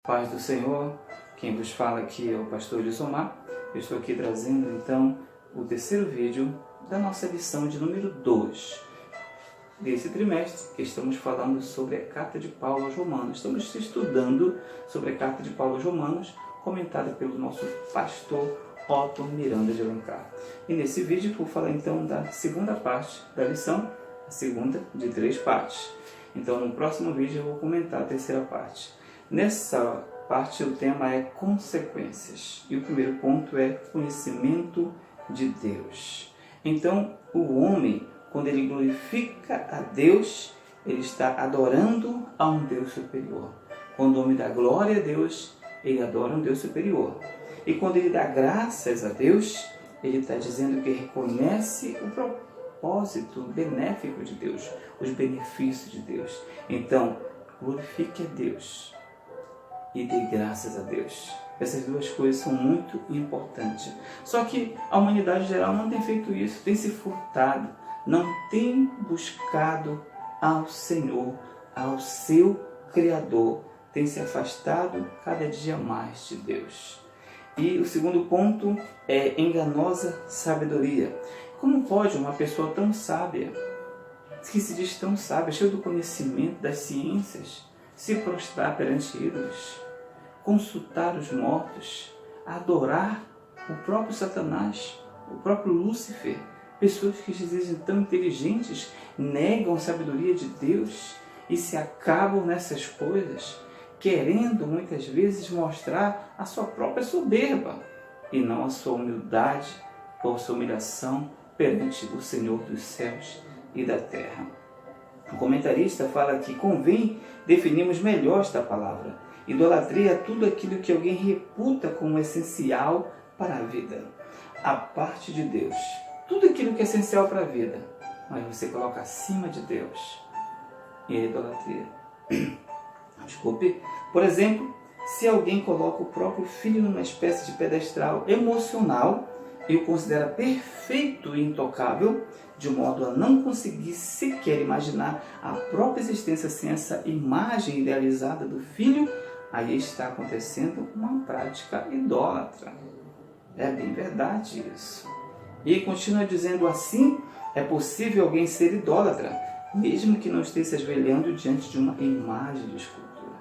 Paz do Senhor, quem vos fala aqui é o pastor Lisomar. Eu estou aqui trazendo então o terceiro vídeo da nossa lição de número 2 desse trimestre, que estamos falando sobre a carta de Paulo aos Romanos. Estamos estudando sobre a carta de Paulo aos Romanos, comentada pelo nosso pastor Otto Miranda de Alencar. E nesse vídeo vou falar então da segunda parte da lição, a segunda de 3 partes. Então no próximo vídeo eu vou comentar a terceira parte. Nessa parte o tema é consequências e o primeiro ponto é conhecimento de Deus. Então o homem, quando ele glorifica a Deus, ele está adorando a um Deus superior. Quando o homem dá glória a Deus, ele adora um Deus superior. E quando ele dá graças a Deus, ele está dizendo que reconhece o propósito benéfico de Deus, os benefícios de Deus. Então, glorifique a Deus e dê graças a Deus. Essas duas coisas são muito importantes. Só que a humanidade em geral não tem feito isso, tem se furtado, não tem buscado ao Senhor, ao seu Criador, tem se afastado cada dia mais de Deus. E o segundo ponto é enganosa sabedoria. Como pode uma pessoa tão sábia, que se diz tão sábia, cheia do conhecimento das ciências, se prostrar perante ídolos, consultar os mortos, adorar o próprio Satanás, o próprio Lúcifer? Pessoas que se dizem tão inteligentes negam a sabedoria de Deus e se acabam nessas coisas, querendo muitas vezes mostrar a sua própria soberba e não a sua humildade ou a sua humilhação perante o Senhor dos céus e da terra. O comentarista fala que convém definirmos melhor esta palavra. Idolatria é tudo aquilo que alguém reputa como essencial para a vida, a parte de Deus. Tudo aquilo que é essencial para a vida, mas você coloca acima de Deus. E é idolatria. Desculpe. Por exemplo, se alguém coloca o próprio filho numa espécie de pedestal emocional e o considera perfeito e intocável, de modo a não conseguir sequer imaginar a própria existência sem essa imagem idealizada do filho, aí está acontecendo uma prática idólatra. É bem verdade isso. E continua dizendo assim, é possível alguém ser idólatra, mesmo que não esteja se ajoelhando diante de uma imagem de escultura.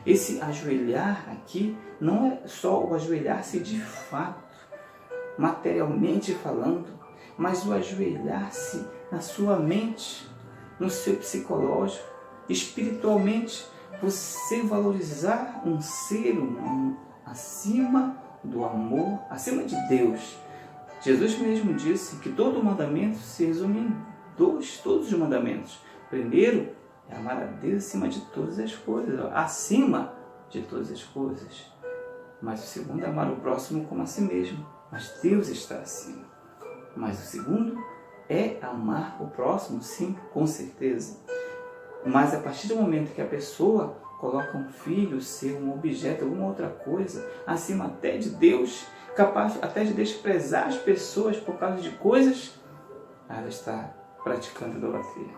Esse ajoelhar aqui não é só o ajoelhar-se de fato, materialmente falando, mas o ajoelhar-se na sua mente, no seu psicológico, espiritualmente, você valorizar um ser humano acima do amor, acima de Deus. Jesus mesmo disse que todo mandamento se resume em todos os mandamentos. Primeiro é amar a Deus acima de todas as coisas, acima de todas as coisas. Mas o segundo é amar o próximo como a si mesmo, mas Deus está acima. Mas o segundo é amar o próximo, sim, com certeza. Mas a partir do momento que a pessoa coloca um filho, ser um objeto, alguma outra coisa, acima até de Deus, capaz até de desprezar as pessoas por causa de coisas, ela está praticando idolatria.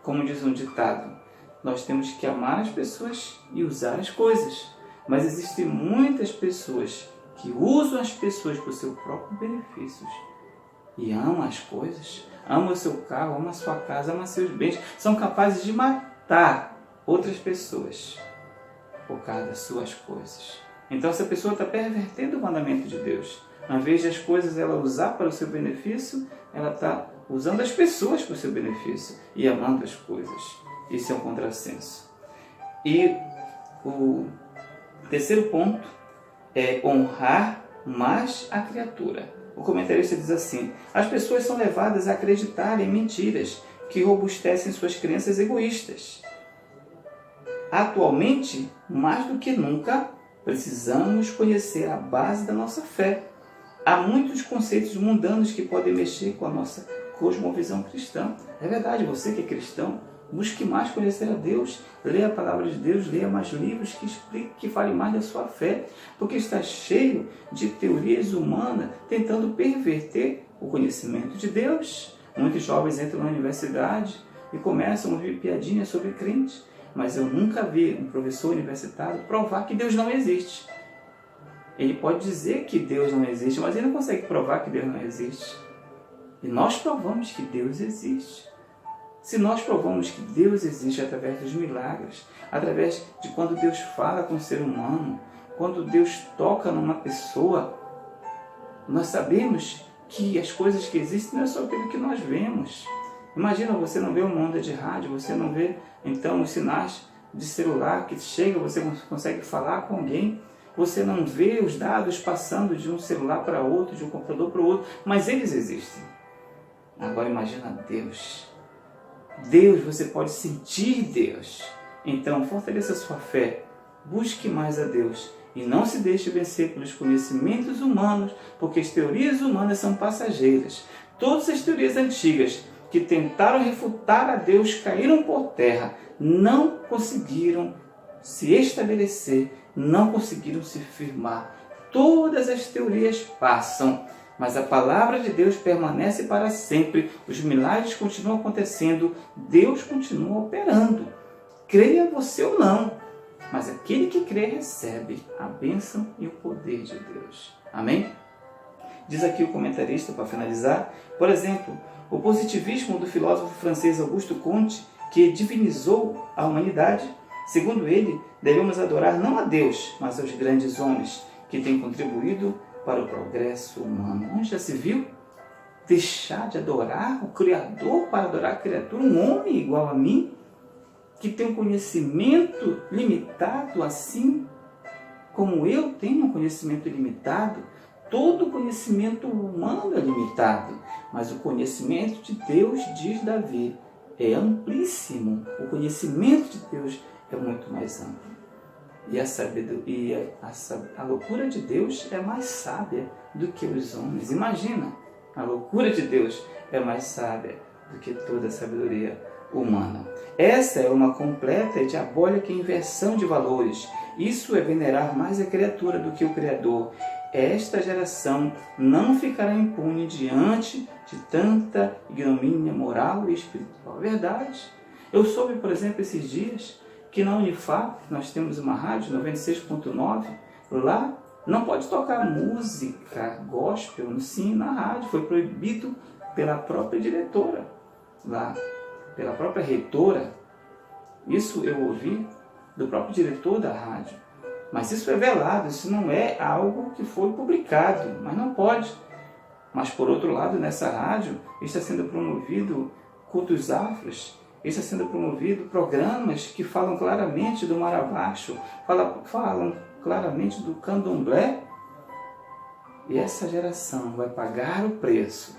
Como diz um ditado, nós temos que amar as pessoas e usar as coisas. Mas existem muitas pessoas que usam as pessoas por seu próprio benefício e amam as coisas, amam o seu carro, amam a sua casa, amam seus bens, são capazes de matar outras pessoas por causa das suas coisas. Então essa pessoa está pervertendo o mandamento de Deus. Ao invés de as coisas ela usar para o seu benefício, ela está usando as pessoas para o seu benefício e amando as coisas. Isso é um contrassenso. E o terceiro ponto é honrar mais a criatura. O comentarista diz assim: as pessoas são levadas a acreditar em mentiras que robustecem suas crenças egoístas. Atualmente, mais do que nunca, precisamos conhecer a base da nossa fé. Há muitos conceitos mundanos que podem mexer com a nossa cosmovisão cristã. É verdade, você que é cristão, busque mais conhecer a Deus, leia a palavra de Deus, leia mais livros que expliquem, que falem mais da sua fé, porque está cheio de teorias humanas tentando perverter o conhecimento de Deus. Muitos jovens entram na universidade e começam a ouvir piadinhas sobre crentes, mas eu nunca vi um professor universitário provar que Deus não existe. Ele pode dizer que Deus não existe, mas ele não consegue provar que Deus não existe. E nós provamos que Deus existe. Se nós provamos que Deus existe através dos milagres, através de quando Deus fala com o ser humano, quando Deus toca numa pessoa, nós sabemos que as coisas que existem não é só aquilo que nós vemos. Imagina, você não vê uma onda de rádio, você não vê então os sinais de celular que chegam, você consegue falar com alguém, você não vê os dados passando de um celular para outro, de um computador para o outro, mas eles existem. Agora imagina Deus. Deus, você pode sentir Deus. Então fortaleça a sua fé, busque mais a Deus e não se deixe vencer pelos conhecimentos humanos, porque as teorias humanas são passageiras. Todas as teorias antigas que tentaram refutar a Deus caíram por terra, não conseguiram se estabelecer, não conseguiram se firmar. Todas as teorias passam, mas a palavra de Deus permanece para sempre. Os milagres continuam acontecendo, Deus continua operando. Creia você ou não, mas aquele que crê recebe a bênção e o poder de Deus. Amém? Diz aqui o comentarista, para finalizar, por exemplo, o positivismo do filósofo francês Auguste Comte, que divinizou a humanidade. Segundo ele, devemos adorar não a Deus, mas aos grandes homens que têm contribuído para o progresso humano. Onde já se viu deixar de adorar o Criador para adorar a criatura, um homem igual a mim, que tem um conhecimento limitado, assim como eu tenho um conhecimento limitado? Todo conhecimento humano é limitado, mas o conhecimento de Deus, diz Davi, é amplíssimo. O conhecimento de Deus é muito mais amplo. E a loucura de Deus é mais sábia do que os homens. Imagina, a loucura de Deus é mais sábia do que toda a sabedoria humana. Essa é uma completa e diabólica inversão de valores. Isso é venerar mais a criatura do que o Criador. Esta geração não ficará impune diante de tanta ignomínia moral e espiritual. Verdade. Eu soube, por exemplo, esses dias, que na Unifap nós temos uma rádio 96.9, lá não pode tocar música gospel, sim, na rádio. Foi proibido pela própria diretora, lá, pela própria reitora. Isso eu ouvi do próprio diretor da rádio. Mas isso é velado, isso não é algo que foi publicado, mas não pode. Mas por outro lado, nessa rádio está sendo promovido cultos afros, está sendo promovido programas que falam claramente do maravacho, falam claramente do candomblé. E essa geração vai pagar o preço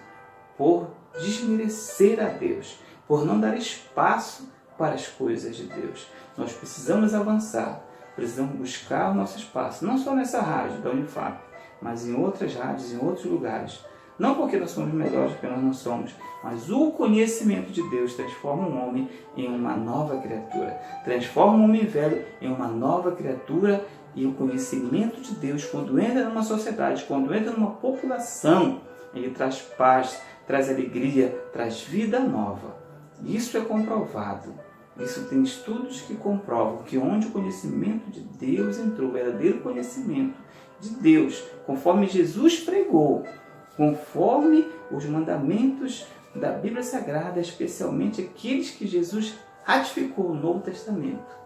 por desmerecer a Deus, por não dar espaço para as coisas de Deus. Nós precisamos avançar, precisamos buscar o nosso espaço, não só nessa rádio da Unifap, mas em outras rádios, em outros lugares. Não porque nós somos melhores, porque nós não somos, mas o conhecimento de Deus transforma um homem em uma nova criatura. Transforma um homem velho em uma nova criatura. E o conhecimento de Deus, quando entra numa sociedade, quando entra numa população, ele traz paz, traz alegria, traz vida nova. Isso é comprovado. Isso tem estudos que comprovam que onde o conhecimento de Deus entrou, o verdadeiro conhecimento de Deus, conforme Jesus pregou, conforme os mandamentos da Bíblia Sagrada, especialmente aqueles que Jesus ratificou no Novo Testamento,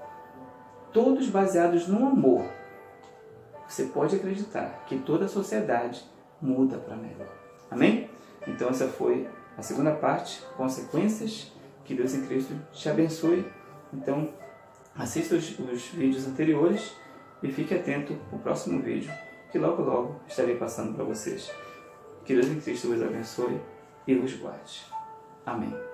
todos baseados no amor, você pode acreditar que toda a sociedade muda para melhor. Amém? Então essa foi a segunda parte, consequências. Que Deus em Cristo te abençoe. Então assista os vídeos anteriores e fique atento ao próximo vídeo, que logo logo estarei passando para vocês. Que Deus em Cristo vos abençoe e vos guarde. Amém.